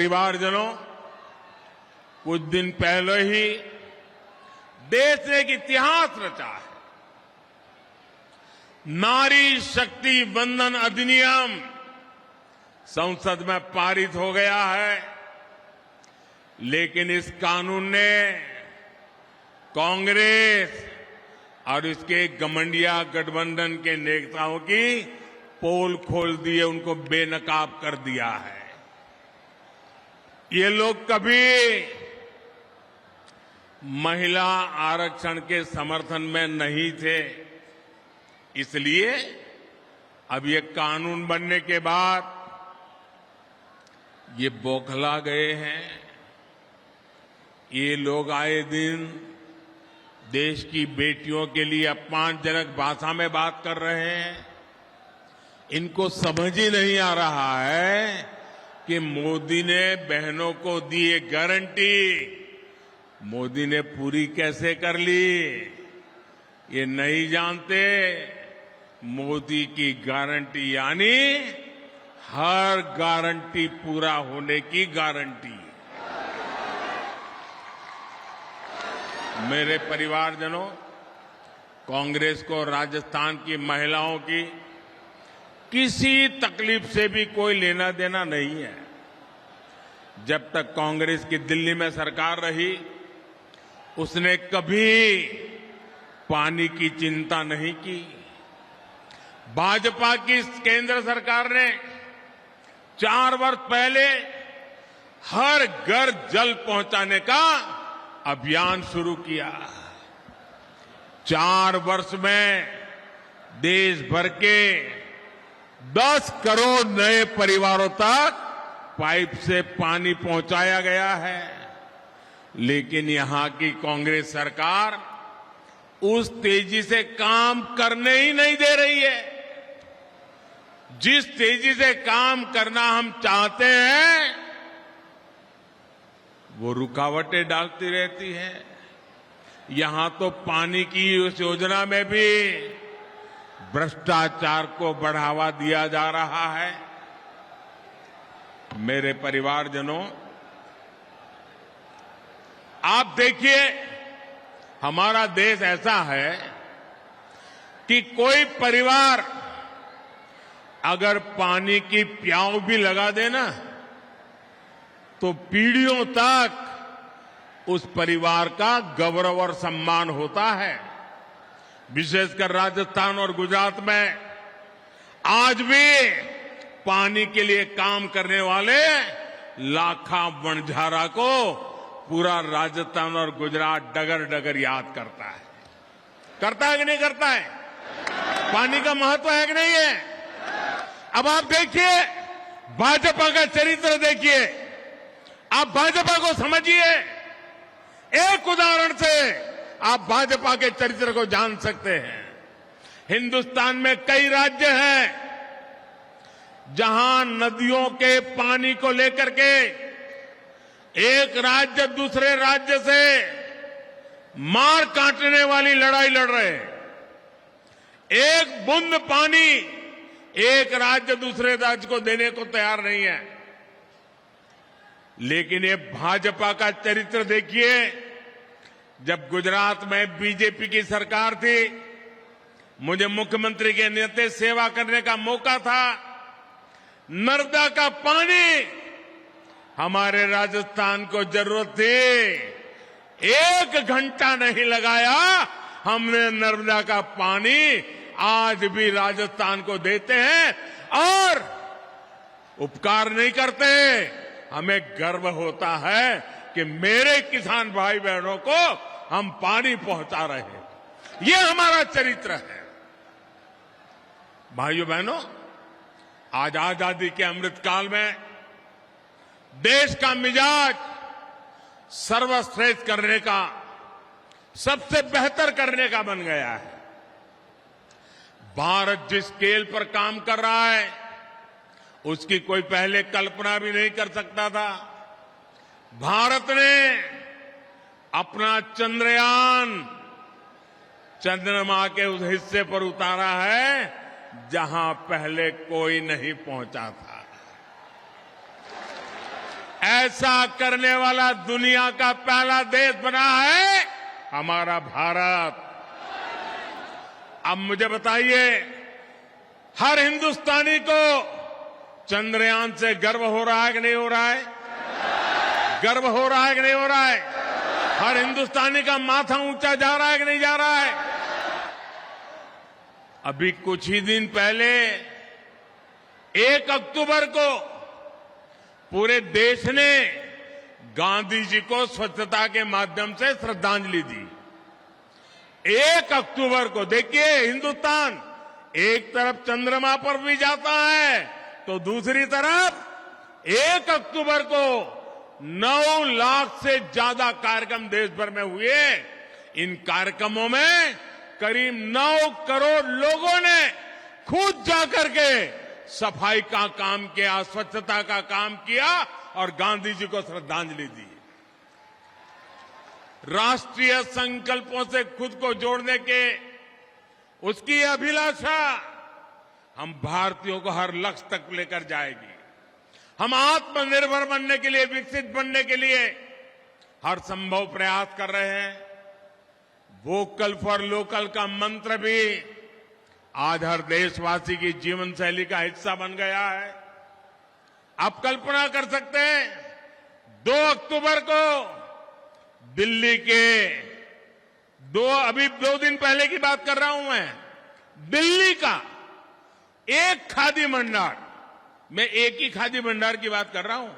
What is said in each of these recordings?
परिवारजनों, कुछ दिन पहले ही देश ने एक इतिहास रचा है। नारी शक्ति वंदन अधिनियम संसद में पारित हो गया है, लेकिन इस कानून ने कांग्रेस और इसके घमंडिया गठबंधन के नेताओं की पोल खोल दी है, उनको बेनकाब कर दिया है। ये लोग कभी महिला आरक्षण के समर्थन में नहीं थे, इसलिए अब ये कानून बनने के बाद ये बौखला गए हैं। ये लोग आए दिन देश की बेटियों के लिए अपमानजनक भाषा में बात कर रहे हैं। इनको समझ ही नहीं आ रहा है कि मोदी ने बहनों को दी एक गारंटी, मोदी ने पूरी कैसे कर ली। ये नहीं जानते मोदी की गारंटी यानी हर गारंटी पूरा होने की गारंटी। मेरे परिवारजनों, कांग्रेस को राजस्थान की महिलाओं की किसी तकलीफ से भी कोई लेना देना नहीं है। जब तक कांग्रेस की दिल्ली में सरकार रही, उसने कभी पानी की चिंता नहीं की। भाजपा की केंद्र सरकार ने 4 वर्ष पहले हर घर जल पहुंचाने का अभियान शुरू किया। 4 वर्ष में देश भर के 10 करोड़ नए परिवारों तक पाइप से पानी पहुंचाया गया है। लेकिन यहां की कांग्रेस सरकार उस तेजी से काम करने ही नहीं दे रही है। जिस तेजी से काम करना हम चाहते हैं, वो रुकावटें डालती रहती है। यहां तो पानी की उस योजना में भी भ्रष्टाचार को बढ़ावा दिया जा रहा है। मेरे परिवारजनों, आप देखिए, हमारा देश ऐसा है कि कोई परिवार अगर पानी की प्याऊ भी लगा देना तो पीढ़ियों तक उस परिवार का गौरव और सम्मान होता है। विशेषकर राजस्थान और गुजरात में आज भी पानी के लिए काम करने वाले लाखा वणझारा को पूरा राजस्थान और गुजरात डगर डगर याद करता है कि नहीं करता है? पानी का महत्व है कि नहीं है? अब आप देखिए, भाजपा का चरित्र देखिए, आप भाजपा को समझिए। एक उदाहरण से आप भाजपा के चरित्र को जान सकते हैं। हिंदुस्तान में कई राज्य हैं जहां नदियों के पानी को लेकर के एक राज्य दूसरे राज्य से मार काटने वाली लड़ाई लड़ रहे हैं। एक बूंद पानी एक राज्य दूसरे राज्य को देने को तैयार नहीं है। लेकिन ये भाजपा का चरित्र देखिए। जब गुजरात में बीजेपी की सरकार थी, मुझे मुख्यमंत्री के नाते सेवा करने का मौका था। नर्मदा का पानी हमारे राजस्थान को जरूरत थी, 1 घंटा नहीं लगाया, हमने नर्मदा का पानी आज भी राजस्थान को देते हैं और उपकार नहीं करते। हमें गर्व होता है कि मेरे किसान भाई बहनों को हम पानी पहुंचा रहे हैं। ये हमारा चरित्र है। भाइयों बहनों, आज आजादी के अमृत काल में देश का मिजाज सर्वश्रेष्ठ करने का, सबसे बेहतर करने का बन गया है। भारत जिस स्केल पर काम कर रहा है, उसकी कोई पहले कल्पना भी नहीं कर सकता था। भारत ने अपना चंद्रयान चंद्रमा के उस हिस्से पर उतारा है जहां पहले कोई नहीं पहुंचा था। ऐसा करने वाला दुनिया का पहला देश बना है हमारा भारत। अब मुझे बताइए, हर हिंदुस्तानी को चंद्रयान से गर्व हो रहा है कि नहीं हो रहा है? गर्व हो रहा है कि नहीं हो रहा है? हर हिंदुस्तानी का माथा ऊंचा जा रहा है कि नहीं जा रहा है? अभी कुछ ही दिन पहले 1 अक्टूबर को पूरे देश ने गांधी जी को स्वच्छता के माध्यम से श्रद्धांजलि दी। 1 अक्टूबर को देखिए, हिंदुस्तान एक तरफ चंद्रमा पर भी जाता है तो दूसरी तरफ 1 अक्टूबर को 9 लाख से ज्यादा कार्यक्रम देश भर में हुए। इन कार्यक्रमों में करीब 9 करोड़ लोगों ने खुद जाकर के सफाई का काम किया, स्वच्छता का काम किया और गांधी जी को श्रद्धांजलि दी। राष्ट्रीय संकल्पों से खुद को जोड़ने के उसकी अभिलाषा हम भारतीयों को हर लक्ष्य तक लेकर जाएगी। हम आत्मनिर्भर बनने के लिए, विकसित बनने के लिए हर संभव प्रयास कर रहे हैं। वोकल फॉर लोकल का मंत्र भी आज हर देशवासी की जीवन शैली का हिस्सा बन गया है। आप कल्पना कर सकते हैं, 2 अक्टूबर को दिल्ली के अभी 2 दिन पहले की बात कर रहा हूं मैं, दिल्ली का एक खादी भंडार, मैं एक ही खादी भंडार की बात कर रहा हूं,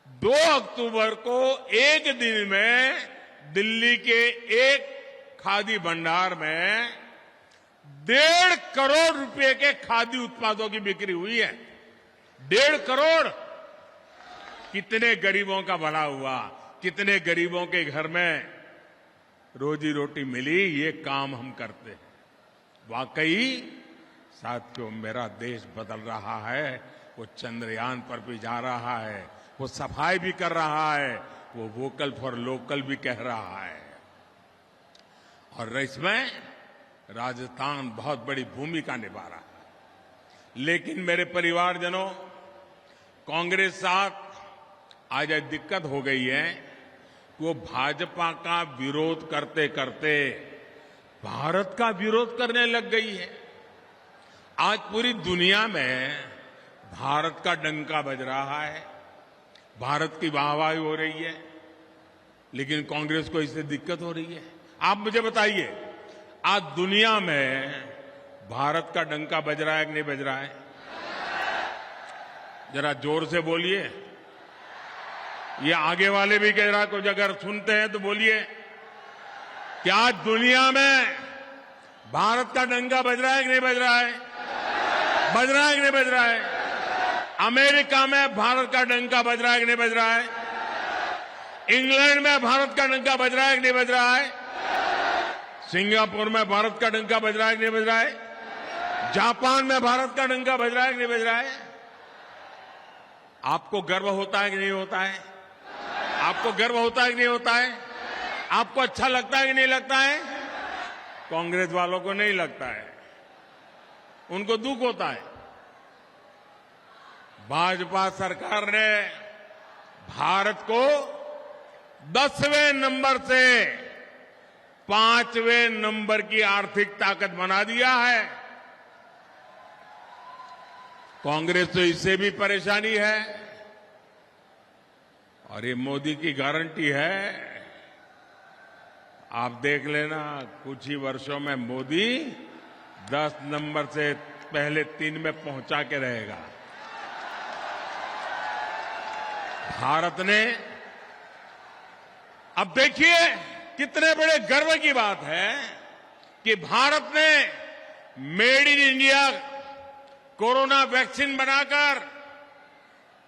2 अक्टूबर को एक दिन में दिल्ली के एक खादी भंडार में 1.5 करोड़ रुपए के खादी उत्पादों की बिक्री हुई है। 1.5 करोड़। कितने गरीबों का भला हुआ, कितने गरीबों के घर में रोजी रोटी मिली, ये काम हम करते हैं। वाकई साथियों, मेरा देश बदल रहा है। वो चंद्रयान पर भी जा रहा है, वो सफाई भी कर रहा है, वो वोकल फॉर लोकल भी कह रहा है। और इसमें राजस्थान बहुत बड़ी भूमिका निभा रहा है। लेकिन मेरे परिवारजनों, कांग्रेस साथ आज एक दिक्कत हो गई है कि वो भाजपा का विरोध करते करते भारत का विरोध करने लग गई है। आज पूरी दुनिया में भारत का डंका बज रहा है, भारत की वाहवाही हो रही है, लेकिन कांग्रेस को इससे दिक्कत हो रही है। आप मुझे बताइए, आज दुनिया में भारत का डंका बज रहा है कि नहीं बज रहा है? जरा जोर से बोलिए। ये आगे वाले भी कह रहा, कुछ अगर सुनते हैं तो बोलिए। क्या आज दुनिया में भारत का डंका बज रहा है कि नहीं बज रहा है? बज रहा है कि नहीं बज रहा है? अमेरिका में भारत का डंका बज रहा है कि नहीं बज रहा है? इंग्लैंड में भारत का डंका बज रहा है कि नहीं बज रहा है? सिंगापुर में भारत का डंका बज रहा है कि नहीं बज रहा है? जापान में भारत का डंका बज रहा है कि नहीं बज रहा है? आपको गर्व होता है कि नहीं होता है? आपको गर्व होता है कि नहीं होता है? आपको अच्छा लगता है कि नहीं लगता है? कांग्रेस वालों को नहीं लगता है, उनको दुख होता है। भाजपा सरकार ने भारत को 10वें नंबर से 5वें नंबर की आर्थिक ताकत बना दिया है। कांग्रेस तो इससे भी परेशानी है, और ये मोदी की गारंटी है। आप देख लेना, कुछ ही वर्षों में मोदी 10 नंबर से पहले 3 में पहुंचा के रहेगा। भारत ने, अब देखिए कितने बड़े गर्व की बात है कि भारत ने made in India corona vaccine बनाकर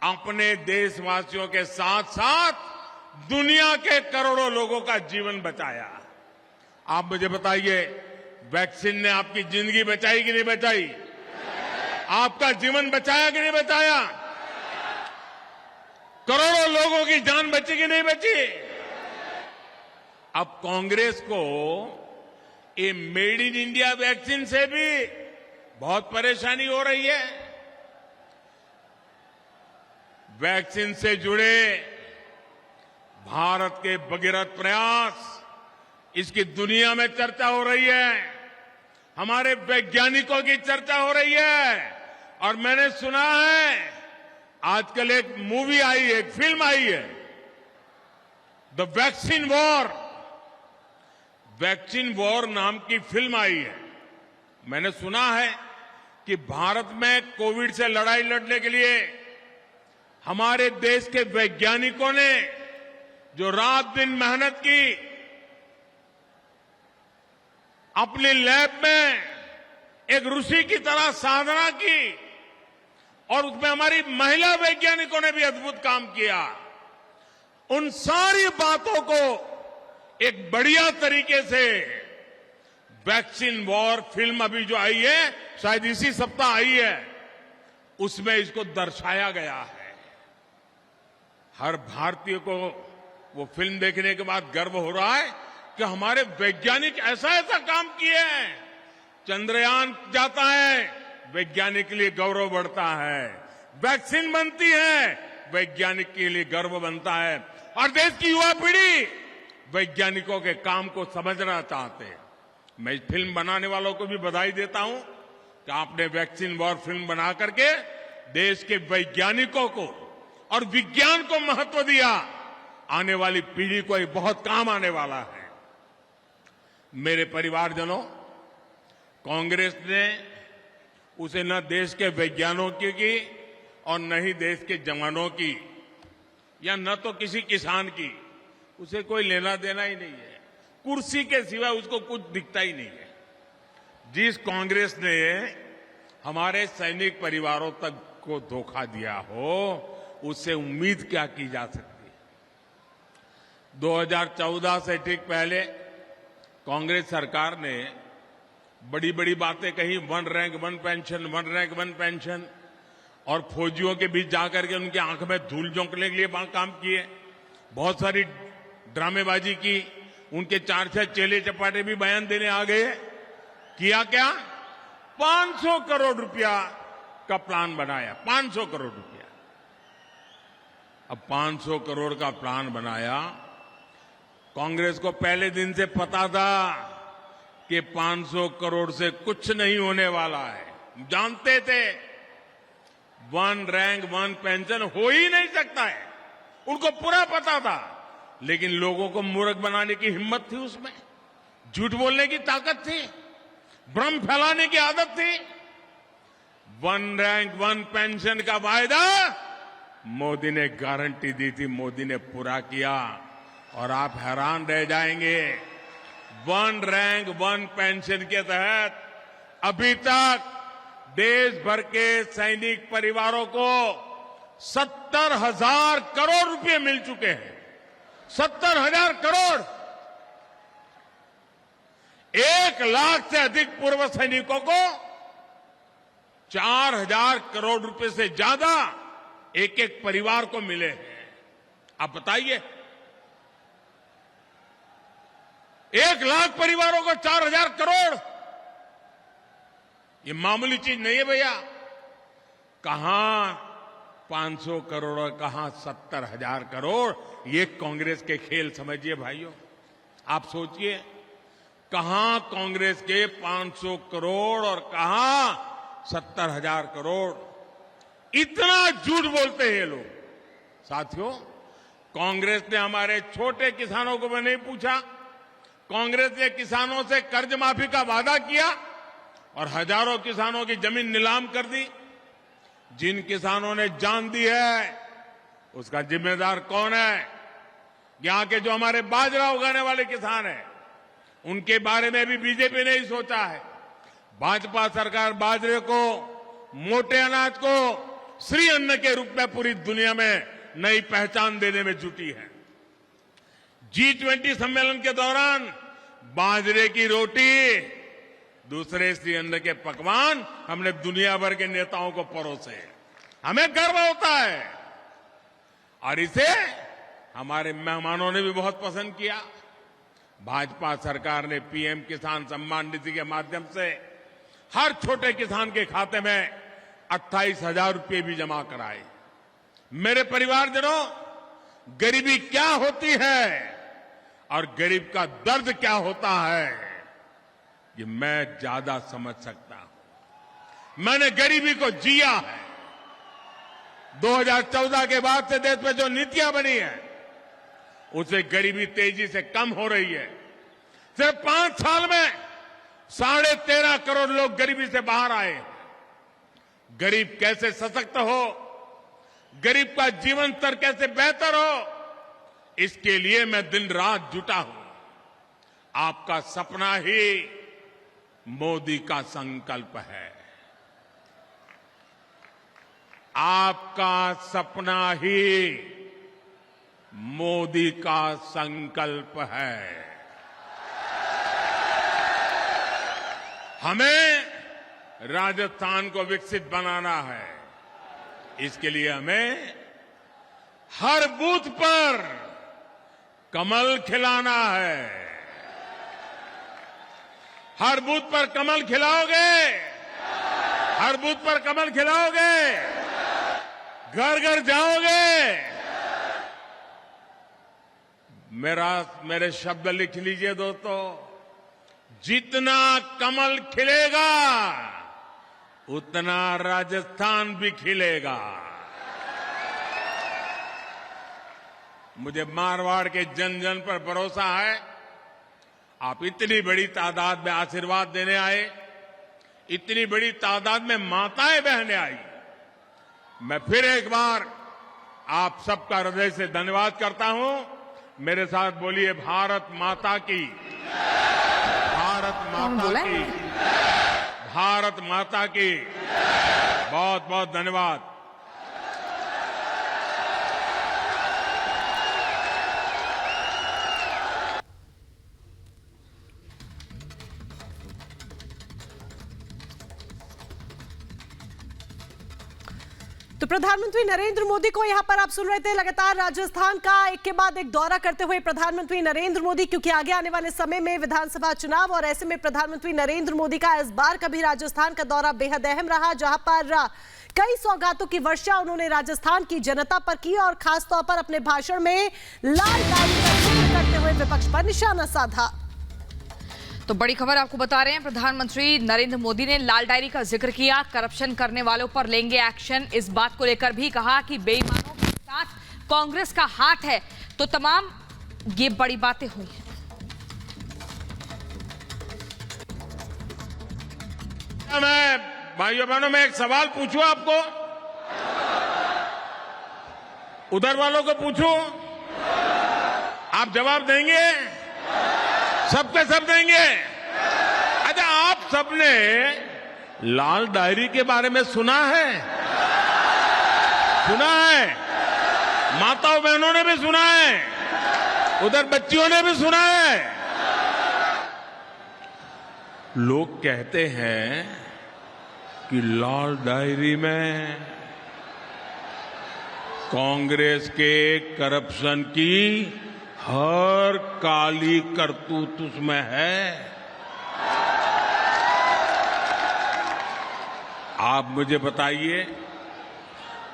अपने देशवासियों के साथ साथ दुनिया के करोड़ों लोगों का जीवन बचाया। आप मुझे बताइए, वैक्सीन ने आपकी जिंदगी बचाई कि नहीं बचाई? आपका जीवन बचाया कि नहीं बचाया? करोड़ों लोगों की जान बची कि नहीं बची? अब कांग्रेस को ये मेड इन इंडिया वैक्सीन से भी बहुत परेशानी हो रही है। वैक्सीन से जुड़े भारत के भगीरथ प्रयास, इसकी दुनिया में चर्चा हो रही है। हमारे वैज्ञानिकों की चर्चा हो रही है। और मैंने सुना है आजकल एक मूवी आई है, एक फिल्म आई है, the vaccine war. Vaccine war नाम की फिल्म आई है। मैंने सुना है कि भारत में कोविड से लड़ाई लड़ने के लिए हमारे देश के वैज्ञानिकों ने जो रात दिन मेहनत की, अपनी लैब में एक ऋषि की तरह साधना की, और उसमें हमारी महिला वैज्ञानिकों ने भी अद्भुत काम किया। उन सारी बातों को एक बढ़िया तरीके से वैक्सीन वॉर फिल्म अभी जो आई है, शायद इसी सप्ताह आई है, उसमें इसको दर्शाया गया है। हर भारतीय को वो फिल्म देखने के बाद गर्व हो रहा है कि हमारे वैज्ञानिक ऐसा ऐसा काम किए हैं। चंद्रयान जाता है, वैज्ञानिक के लिए गौरव बढ़ता है। वैक्सीन बनती है, वैज्ञानिक के लिए गर्व बनता है। और देश की युवा पीढ़ी वैज्ञानिकों के काम को समझना चाहते हैं। मैं इस फिल्म बनाने वालों को भी बधाई देता हूं कि आपने वैक्सीन वॉर फिल्म बना करके देश के वैज्ञानिकों को और विज्ञान को महत्व दिया। आने वाली पीढ़ी को ये बहुत काम आने वाला है। मेरे परिवारजनों, कांग्रेस ने उसे न देश के वैज्ञानिकों की और न ही देश के जवानों की, या न तो किसी किसान की, उसे कोई लेना देना ही नहीं है। कुर्सी के सिवा उसको कुछ दिखता ही नहीं है। जिस कांग्रेस ने हमारे सैनिक परिवारों तक को धोखा दिया हो, उससे उम्मीद क्या की जा सकती है। 2014 से ठीक पहले कांग्रेस सरकार ने बड़ी बड़ी बातें कही, one rank one pension, one rank one pension, और फौजियों के बीच जाकर के उनकी आंख में धूल झोंकने के लिए काम किए। बहुत सारी ड्रामेबाजी की, उनके 4-6 चेले चपाटे भी बयान देने आ गए। किया क्या? 500 करोड़ रुपया का प्लान बनाया। 500 करोड़ रुपया। अब 500 करोड़ का प्लान बनाया। कांग्रेस को पहले दिन से पता था कि 500 करोड़ से कुछ नहीं होने वाला है। जानते थे वन रैंक वन पेंशन हो ही नहीं सकता है, उनको पूरा पता था। लेकिन लोगों को मूर्ख बनाने की हिम्मत थी उसमें, झूठ बोलने की ताकत थी, भ्रम फैलाने की आदत थी। वन रैंक वन पेंशन का वायदा मोदी ने गारंटी दी थी, मोदी ने पूरा किया। और आप हैरान रह जाएंगे, वन रैंक वन पेंशन के तहत अभी तक देश भर के सैनिक परिवारों को 70,000 करोड़ रुपए मिल चुके हैं। 70,000 करोड़। 1 लाख से अधिक पूर्व सैनिकों को 4,000 करोड़ रुपए से ज्यादा एक एक परिवार को मिले हैं। आप बताइए, 1 लाख परिवारों को 4,000 करोड़, ये मामूली चीज नहीं है भैया। कहां 500 करोड़ और कहां 70,000 करोड़, ये कांग्रेस के खेल समझिए भाइयों। आप सोचिए, कहां कांग्रेस के 500 करोड़ और कहां 70,000 करोड़। इतना झूठ बोलते हैं लोग। साथियों, कांग्रेस ने हमारे छोटे किसानों को भी नहीं पूछा। कांग्रेस ने किसानों से कर्ज माफी का वादा किया और हजारों किसानों की जमीन नीलाम कर दी। जिन किसानों ने जान दी है, उसका जिम्मेदार कौन है? यहां के जो हमारे बाजरा उगाने वाले किसान हैं, उनके बारे में भी बीजेपी ने ही सोचा है। भाजपा सरकार बाजरे को, मोटे अनाज को श्री अन्न के रूप में पूरी दुनिया में नई पहचान देने में जुटी है। G20 सम्मेलन के दौरान बाजरे की रोटी, दूसरे श्री अन्न के पकवान हमने दुनिया भर के नेताओं को परोसे। हमें गर्व होता है और इसे हमारे मेहमानों ने भी बहुत पसंद किया। भाजपा सरकार ने पीएम किसान सम्मान निधि के माध्यम से हर छोटे किसान के खाते में 28,000 रुपये भी जमा कराए। मेरे परिवारजनों, गरीबी क्या होती है और गरीब का दर्द क्या होता है, ये मैं ज्यादा समझ सकता हूं। मैंने गरीबी को जिया है। 2014 के बाद से देश में जो नीतियां बनी है, उससे गरीबी तेजी से कम हो रही है। सिर्फ 5 साल में 13.5 करोड़ लोग गरीबी से बाहर आए। गरीब कैसे सशक्त हो, गरीब का जीवन स्तर कैसे बेहतर हो, इसके लिए मैं दिन रात जुटा हूं। आपका सपना ही मोदी का संकल्प है। आपका सपना ही मोदी का संकल्प है। हमें राजस्थान को विकसित बनाना है। इसके लिए हमें हर बूथ पर कमल खिलाना है। हर बूथ पर कमल खिलाओगे, हर बूथ पर कमल खिलाओगे, घर घर जाओगे। मेरे शब्द लिख लीजिए दोस्तों, जितना कमल खिलेगा उतना राजस्थान भी खिलेगा। मुझे मारवाड़ के जन जन पर भरोसा है। आप इतनी बड़ी तादाद में आशीर्वाद देने आए, इतनी बड़ी तादाद में माताएं बहनें आई। मैं फिर एक बार आप सबका हृदय से धन्यवाद करता हूं। मेरे साथ बोलिए, भारत माता की, भारत माता की, भारत माता की। बहुत बहुत धन्यवाद। तो प्रधानमंत्री नरेंद्र मोदी को यहां पर आप सुन रहे थे लगातार राजस्थान का एक के बाद एक दौरा करते हुए प्रधानमंत्री नरेंद्र मोदी, क्योंकि आगे आने वाले समय में विधानसभा चुनाव और ऐसे में प्रधानमंत्री नरेंद्र मोदी का इस बार का भी राजस्थान का दौरा बेहद अहम रहा, जहां पर कई सौगातों की वर्षा उन्होंने राजस्थान की जनता पर की और खासतौर पर अपने भाषण में लाल डायरी का जिक्र करते हुए विपक्ष पर निशाना साधा। तो बड़ी खबर आपको बता रहे हैं, प्रधानमंत्री नरेंद्र मोदी ने लाल डायरी का जिक्र किया। करप्शन करने वालों पर लेंगे एक्शन, इस बात को लेकर भी कहा कि बेईमानों के साथ कांग्रेस का हाथ है। तो तमाम ये बड़ी बातें हुई हैं। मैं भाइयों बहनों में एक सवाल पूछूं आपको, उधर वालों को पूछूं, आप जवाब देंगे? सबके सब देंगे? अच्छा, आप सबने लाल डायरी के बारे में सुना है? सुना है? माताओं बहनों ने भी सुना है, उधर बच्चियों ने भी सुना है। लोग कहते हैं कि लाल डायरी में कांग्रेस के करप्शन की हर काली करतूत उसमें है। आप मुझे बताइए,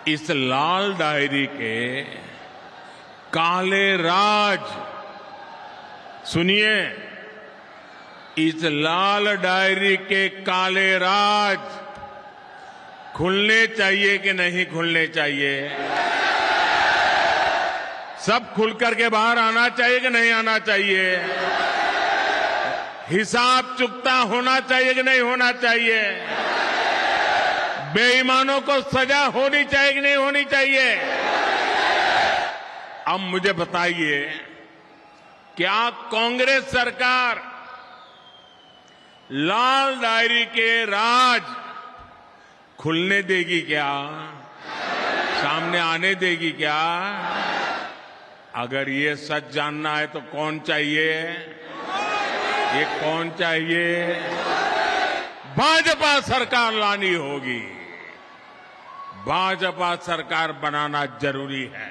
इस लाल डायरी के काले राज, सुनिए, इस लाल डायरी के काले राज खुलने चाहिए कि नहीं खुलने चाहिए? सब खुल करके बाहर आना चाहिए कि नहीं आना चाहिए? हिसाब चुकता होना चाहिए कि नहीं होना चाहिए? बेईमानों को सजा होनी चाहिए कि नहीं होनी चाहिए? अब मुझे बताइए, क्या कांग्रेस सरकार लाल डायरी के राज खुलने देगी क्या? सामने आने देगी क्या? अगर ये सच जानना है तो कौन चाहिए? ये कौन चाहिए? भाजपा सरकार लानी होगी। भाजपा सरकार बनाना जरूरी है।